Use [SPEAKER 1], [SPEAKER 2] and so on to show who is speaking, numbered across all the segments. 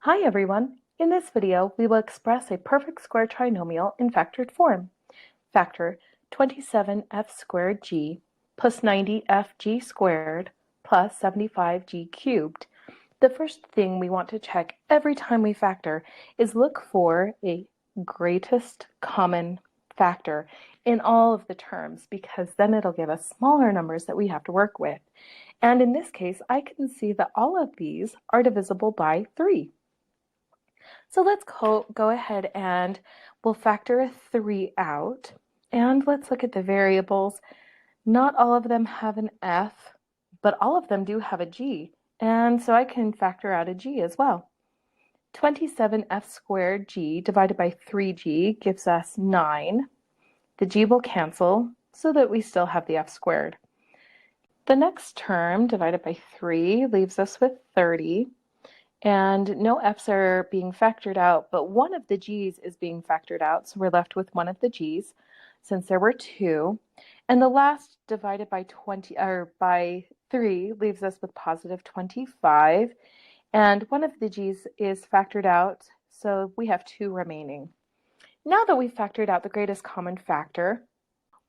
[SPEAKER 1] Hi everyone! In this video, we will express a perfect square trinomial in factored form. Factor 27f squared g plus 90f g squared plus 75g cubed. The first thing we want to check every time we factor is look for a greatest common factor in all of the terms, because then it'll give us smaller numbers that we have to work with. And in this case, I can see that all of these are divisible by 3. So let's go ahead and we'll factor a 3 out. And let's look at the variables. Not all of them have an f, but all of them do have a g. And so I can factor out a g as well. 27f squared g divided by 3g gives us 9. The g will cancel so that we still have the f squared. The next term divided by 3 leaves us with 30. And no f's are being factored out, but one of the g's is being factored out, so we're left with one of the g's since there were 2. And the last divided by 3 leaves us with positive 25, and one of the g's is factored out, so we have 2 remaining. Now that we've factored out the greatest common factor,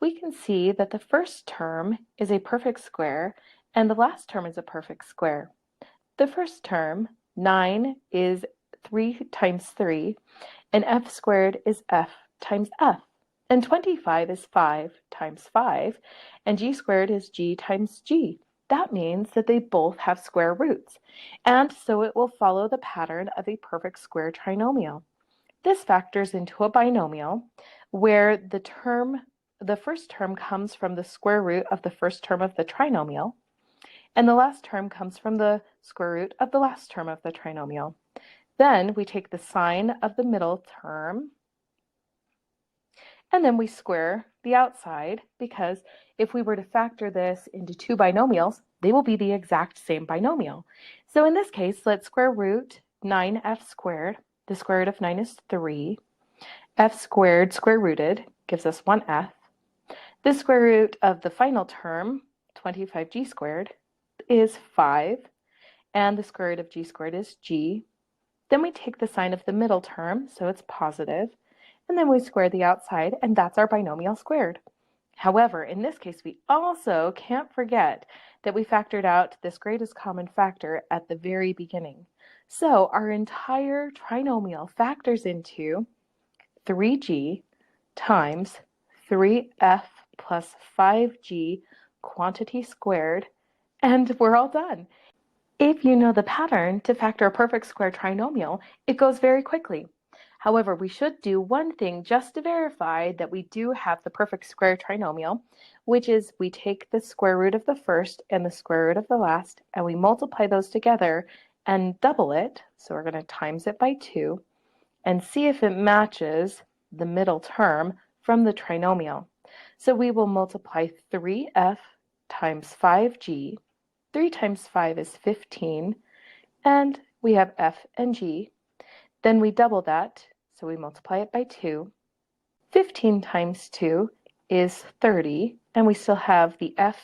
[SPEAKER 1] we can see that the first term is a perfect square and the last term is a perfect square. The first term, 9, is 3 times 3, and f squared is f times f. And 25 is 5 times 5, and g squared is g times g. That means that they both have square roots, and so it will follow the pattern of a perfect square trinomial. This factors into a binomial where the first term comes from the square root of the first term of the trinomial, and the last term comes from the square root of the last term of the trinomial. Then we take the sign of the middle term, and then we square the outside, because if we were to factor this into 2 binomials, they will be the exact same binomial. So in this case, let's square root 9f squared. The square root of 9 is 3. F squared square rooted gives us 1f. The square root of the final term, 25g squared, is 5, and the square root of g squared is g. Then we take the sign of the middle term, so it's positive, and then we square the outside, and that's our binomial squared. However, in this case, we also can't forget that we factored out this greatest common factor at the very beginning. So our entire trinomial factors into 3g times 3f plus 5g quantity squared, and we're all done. If you know the pattern to factor a perfect square trinomial, it goes very quickly. However, we should do one thing just to verify that we do have the perfect square trinomial, which is we take the square root of the first and the square root of the last, and we multiply those together and double it. So we're going to times it by 2 and see if it matches the middle term from the trinomial. So we will multiply 3f times 5g. 3 times 5 is 15, and we have f and g. Then we double that, so we multiply it by 2. 15 times 2 is 30, and we still have the f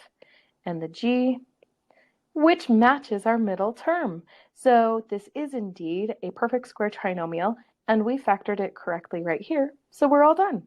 [SPEAKER 1] and the g, which matches our middle term. So this is indeed a perfect square trinomial, and we factored it correctly right here, so we're all done.